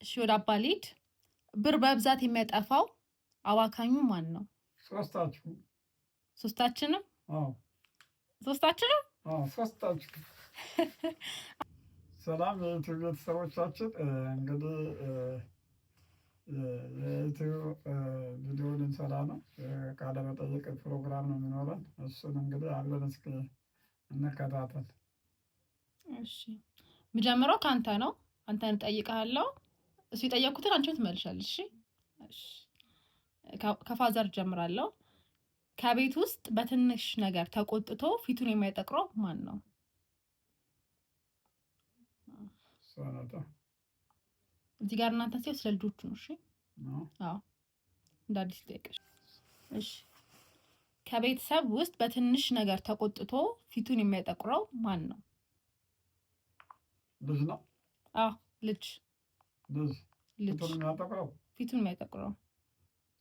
እሺ ወደ አባ ልሂድ። ብር በብዛት የሚያጠፋው አባካኙ ማን ነው? ሶስታችንም? አዎ ሶስታችንም? አዎ ሶስታችንም። ሰላም የዩቲዩብ ቤተሰቦቻችን፣ እንግዲህ የዩቲዩብ ቪዲዮ ልንሰራ ነው። ቃለ መጠይቅ ፕሮግራም ነው የሚኖረን። እሱን እንግዲህ አብረን እስኪ እንከታተል። እሺ የምጀምረው ከአንተ ነው። አንተን እጠይቅሃለሁ። እሱ የጠየኩትን አንቺ ትመልሻለሽ። እሺ ከፋዘር ጀምራለሁ። ከቤት ውስጥ በትንሽ ነገር ተቆጥቶ ፊቱን የማይጠቅረው ማን ነው? እዚህ ጋር እናንተ ሲው ስለ ልጆቹ ነው። እሺ አዎ እንደ አዲስ ጠይቀሽ። እሺ ከቤተሰብ ውስጥ በትንሽ ነገር ተቆጥቶ ፊቱን የማይጠቅረው ማን ነው? ልጅ ነው። አዎ ልጅ ፊቱን የሚያጠቁረው ፊቱን የሚያጠቁረው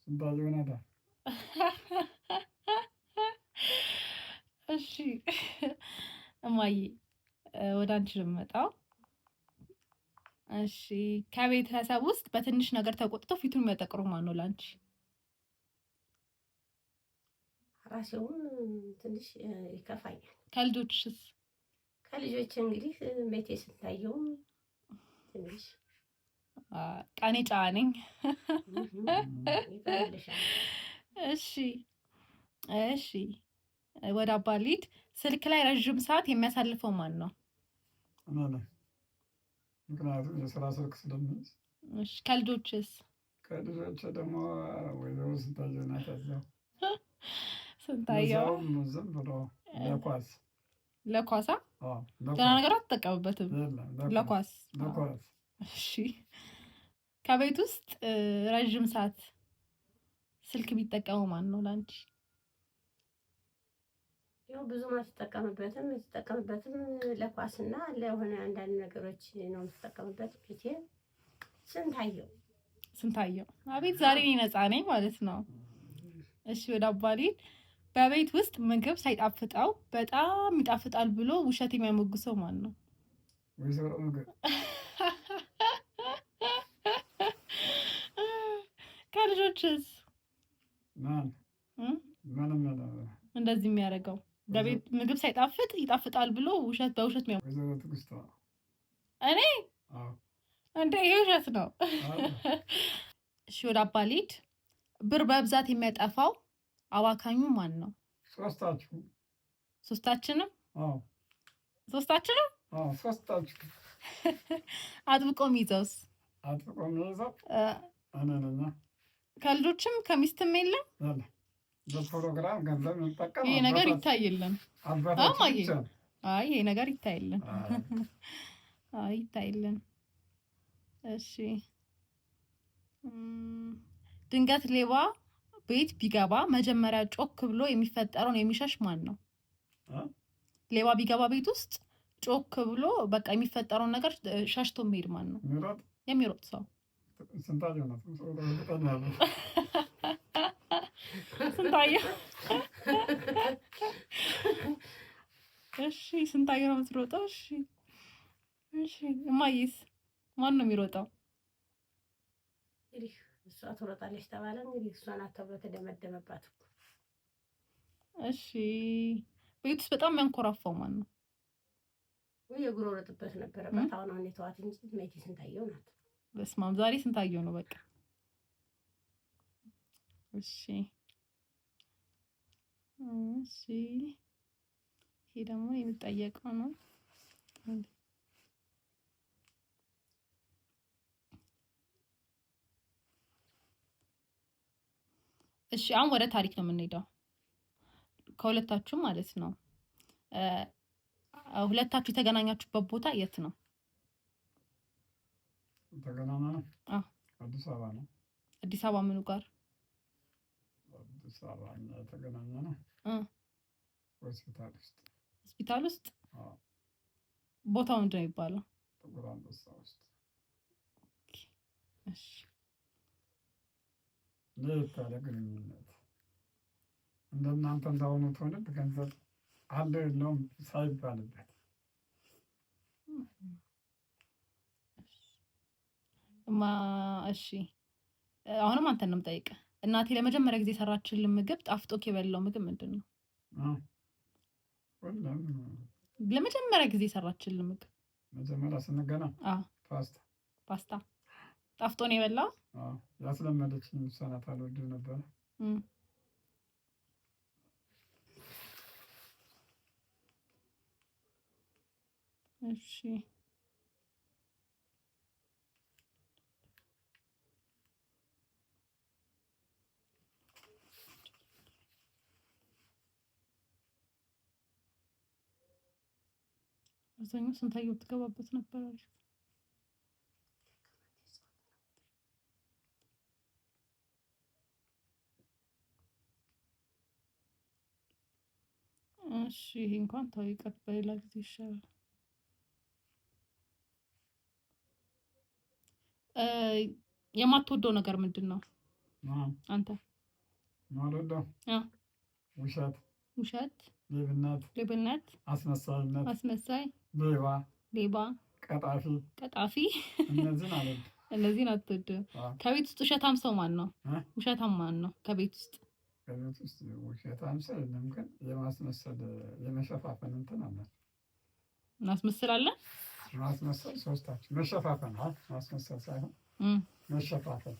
ስንታየው ነዳ። እሺ እማዬ ወደ አንቺ ልመጣው። እሺ ከቤተሰብ ውስጥ በትንሽ ነገር ተቆጥቶ ፊቱን የሚያጠቁረው ማን ነው ላንቺ? ራሴውን ትንሽ ይከፋኛል። ከልጆችስ? ከልጆች እንግዲህ ቤቴ ስታየው ትንሽ ቃኔ ጫነኝ። እሺ እሺ ወደ አባ ልሂድ። ስልክ ላይ ረዥም ሰዓት የሚያሳልፈው ማን ነው? ምክንያቱም የስራ ስልክ ስለሚይዝ። እሺ ከልጆችስ? ከልጆች ደግሞ ወይዘሮ ስንታየው ናት። ያለው ስንታየው ዝም ብሎ ለኳስ ለኳሳ ደህና ነገር አትጠቀምበትም። ለኳስ። እሺ ከቤት ውስጥ ረዥም ሰዓት ስልክ ቢጠቀሙ ማን ነው ላንቺ? ያው ብዙም አትጠቀምበትም። የምትጠቀምበትም ለኳስና ለሆነ አንዳንድ ነገሮች ነው የምትጠቀምበት። ፊቴ ስንታየው። አቤት ዛሬ እኔ ነፃ ነኝ ማለት ነው። እሺ ወደ አባ ልሂድ። በቤት ውስጥ ምግብ ሳይጣፍጠው በጣም ይጣፍጣል ብሎ ውሸት የሚያሞግሰው ማን ነው? ወይዘሮ ምግብ። ከልጆችስ? ምንም እንደዚህ የሚያደርገው በቤት ምግብ ሳይጣፍጥ ይጣፍጣል ብሎ በውሸት የሚያሞግሰው ወይዘሮ ትዕግስት። እኔ እንደ ይሄ ውሸት ነው። እሺ ወደ አባ ልሂድ። ብር በብዛት የሚያጠፋው አባካኙ ማን ነው? ሶስታችንም? አዎ ሶስታችንም? አዎ ሶስታችንም። አጥብቆ የሚይዘውስ? አጥብቆ የሚይዘው እኔ ነኝ። ከልጆችም ከሚስትም የለም? በፕሮግራም ገንዘብ እንጠቀም። ይሄ ነገር ይታይልን። አይ ይሄ ነገር ይታይልን። አይ ይታይልን። እሺ ድንገት ሌባ ቤት ቢገባ መጀመሪያ ጮክ ብሎ የሚፈጠረውን የሚሸሽ ማን ነው? ሌባ ቢገባ ቤት ውስጥ ጮክ ብሎ በቃ የሚፈጠረውን ነገር ሸሽቶ የሚሄድ ማን ነው? የሚሮጥ ሰው። ስንታየው ነው። ስንታየው። እሺ ስንታየው ነው የምትሮጠው? እሺ እሺ እማዬስ ማን ነው የሚሮጠው? እሷ ትሮጣለች ተባለ። እንግዲህ እሷ ናት ተብሎ ተደመደመባት እኮ። እሺ ቤት ውስጥ በጣም የሚያንኮራፋው ማን ነው? ወይ የጉሮሮጥበት ነበረባት። አሁን ተዋት እንጂ ሜቴ ስንታየው ናት። በስመ አብ ዛሬ ስንታየው ነው በቃ። እሺ እሺ ይሄ ደግሞ የሚጠየቀው ነው። እሺ አሁን ወደ ታሪክ ነው የምንሄደው። ከሁለታችሁ ማለት ነው። ሁለታችሁ የተገናኛችሁበት ቦታ የት ነው? ተገናኘነው? አዲስ አበባ ነው። አዲስ አበባ ምኑ ጋር? አዲስ አበባ የተገናኘነው ሆስፒታል ውስጥ። ሆስፒታል ውስጥ? ቦታው ምንድን ነው የሚባለው? ጥቁር አንበሳ ውስጥ። እሺ ለየት ያለ ግንኙነት እንደናንተ እንዳሁኑ ትውልድ ገንዘብ አለ የለውም ሳይባልበት እሺ አሁንም አንተን ነው የምጠይቅህ። እናቴ ለመጀመሪያ ጊዜ የሰራችልን ምግብ ጣፍጦክ የበላው ምግብ ምንድን ነው? ለመጀመሪያ ጊዜ የሰራችልን ምግብ መጀመሪያ ስንገናኝ ፓስታ ጣፍጦ ነው የበላው። ያስለመደችኝ እሷ ናት። አልወድም ነበረ። እሺ አብዛኛው ስንታየው ትገባበት ነበር አሪፍ። እሺ ይሄ እንኳን ተው ይቅር፣ በሌላ ጊዜ ይሻላል። የማትወደው ነገር ምንድን ነው አንተ? ማልወደው ውሸት፣ ሌብነት፣ አስመሳይ፣ ሌባ፣ ቀጣፊ እነዚህን አትወድም። ከቤት ውስጥ ውሸታም ሰው ማን ነው? ውሸታም ማን ነው ከቤት ውስጥ? ከቤት ውስጥ ውሸታም ሰው የለም፣ ግን የማስመሰል የመሸፋፈን እንትን አለ። እናስመስላለን። ማስመሰል ሶስታችን መሸፋፈን፣ ማስመሰል ሳይሆን መሸፋፈን።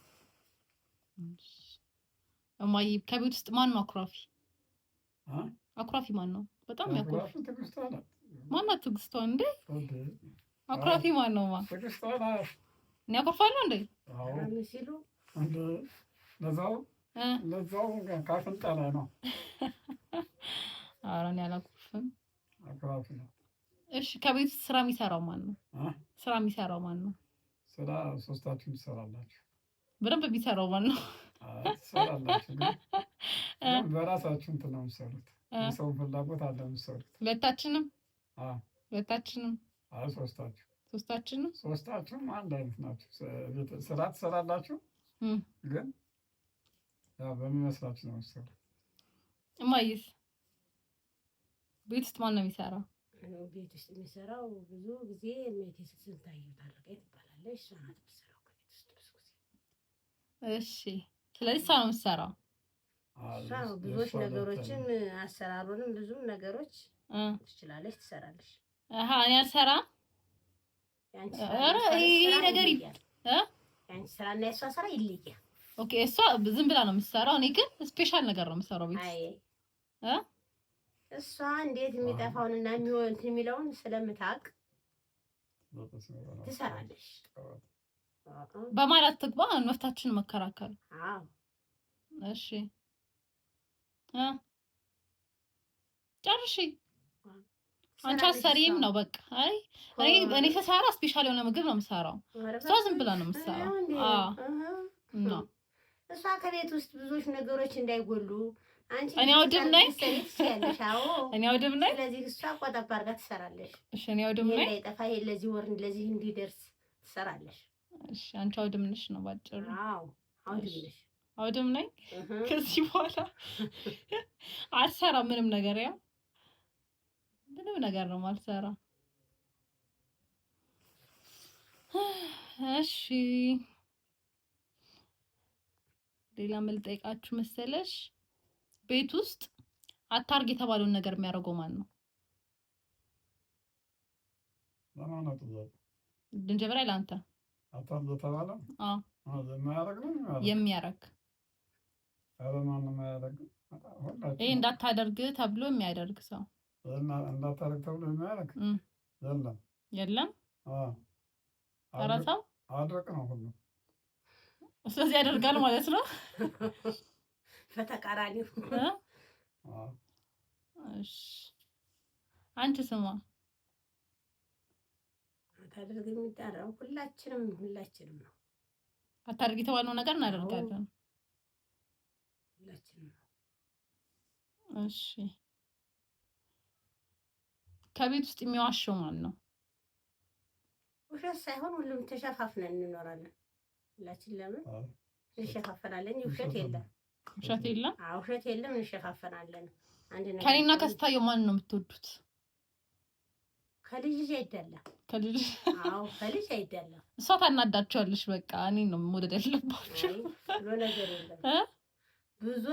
እማዬ ከቤት ውስጥ ማን ነው አኩራፊ? አኩራፊ ማን ነው? በጣም ያኮርፍ። ትዕግስቷ ናት። ማናት ትዕግስቷ? እንዴ አኩራፊ ማን ነው? ትዕግስቷ ናት። እኔ አኮርፋለሁ እንዴ? አዎ ሲሉ እንዴ ለዛው ካፍንጫ ላይ ነው። ኧረ እኔ አላኮርፍም። አኩራፊ ነው። እሺ ከቤት ውስጥ ስራ የሚሰራው ማን ነው? ስራ የሚሰራው ማን ነው? ስራ ሶስታችሁ ትሰራላችሁ። በደንብ የሚሰራው ማን ነው? ትሰራላችሁ፣ ግን በራሳችሁ እንትን ነው የምትሰሩት። የሰው ፍላጎት አለ የምትሰሩት። ሁለታችንም? አይ ሶስታችንም ሶስታችሁም አንድ አይነት ናችሁ። ስራ ትሰራላችሁ፣ ግን ያው በሚመስላችሁ ነው የምትሰሩት። እማዬስ ቤት ውስጥ ማን ነው የሚሰራው? ቤት ውስጥ የሚሰራው ብዙ ጊዜ እሜቴ ስንታየው ታረቀኝ ትባላለች። እሷ ናት የምትሰራው ከቤት ውስጥ ብዙ ጊዜ። እሺ ስለዚህ እሷ ነው የምትሰራው። ብዙዎች ነገሮችን አሰራሩንም ብዙም ነገሮች ትችላለች፣ ትሰራለች። እኔ አልሰራም። ይሄ ነገር ያንቺ ስራና የእሷ ስራ ይለያል። ኦኬ እሷ ዝም ብላ ነው የምትሰራው፣ እኔ ግን ስፔሻል ነገር ነው የምሰራው ቤት። እሷ እንዴት የሚጠፋውንና የሚለውን ስለምታውቅ ትሰራለች። በማለት ትግባ መፍታችን መከራከር። እሺ ጨርሺ። አንቺ አሰሪም ነው በቃ። እኔ ስሰራ ስፔሻል የሆነ ምግብ ነው የምሰራው፣ እሷ ዝም ብላ ነው የምትሰራው። እሷ ከቤት ውስጥ ብዙዎች ነገሮች እንዳይጎሉ እኔ አውድም ነኝ። እኔ አውድም ነኝ። ስለዚህ እሷ ቆጠብ አድርጋ ትሰራለች። እሺ እኔ አውድም ነኝ። እንዳይጠፋ ለዚህ ወር ለዚህ እንዲደርስ ትሰራለች። እሺ አንቺ አውድም ነሽ ነው ባጭሩ? አዎ አውድም ነሽ። አውድም ነኝ። ከዚህ በኋላ አልሰራም ምንም ነገር፣ ያው ምንም ነገር ነው ማልሰራ። እሺ ሌላ ምን ልጠይቃችሁ መሰለሽ? ቤት ውስጥ አታርግ የተባለውን ነገር የሚያደርገው ማን ነው? ለማለት ነው። ድንጀበራ ለአንተ አታርግ የተባለው? አዎ የሚያደርግ ይሄ እንዳታደርግ ተብሎ የሚያደርግ ሰው እንዳታደርግ ተብሎ የሚያደርግ የለም። ኧረ ሰው አድርግ ነው ሁሉ። ስለዚህ ያደርጋል ማለት ነው። በተቃራኒው። እሺ አንቺ ስማ አታደርግ የሚጠራው ሁላችንም ነው። አታደርግ የተባለው ነገር እናደርጋለን ሁላችንም። እሺ ከቤት ውስጥ የሚዋሸው ማን ነው? ውሸት ሳይሆን ሁሉም ተሸፋፍነን እንኖራለን ሁላችን። ለምን እንሸፋፈናለን? ውሸት የለም። አዎ ውሸት የለም፣ እንሸፋፈናለን። አንድ ነገር ከኔና ከስታየው ማን ነው የምትወዱት? ከልጅ አይደለም ከልጅ አዎ ከልጅ አይደለም። እሷ ታናዳቸዋለሽ። በቃ እኔ ነው መውደድ ያለባችሁ ብሎ ነገር የለም ብዙ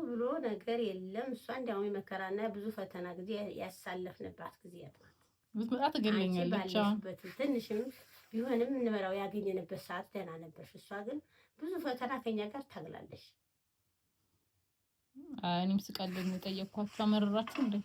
ብሎ ነገር የለም። እሷ እንዲያውም የመከራና ብዙ ፈተና ጊዜ ያሳለፍንባት ጊዜ ናት። ብትመጣ ትገለኛለች። ትንሽም ቢሆንም እንበላው ያገኘንበት ሰዓት ደህና ነበርሽ። እሷ ግን ብዙ ፈተና ከኛ ጋር ታግላለች። እኔም ስቀልድ ነው የጠየኳችሁ። አመረራችሁ እንዴ?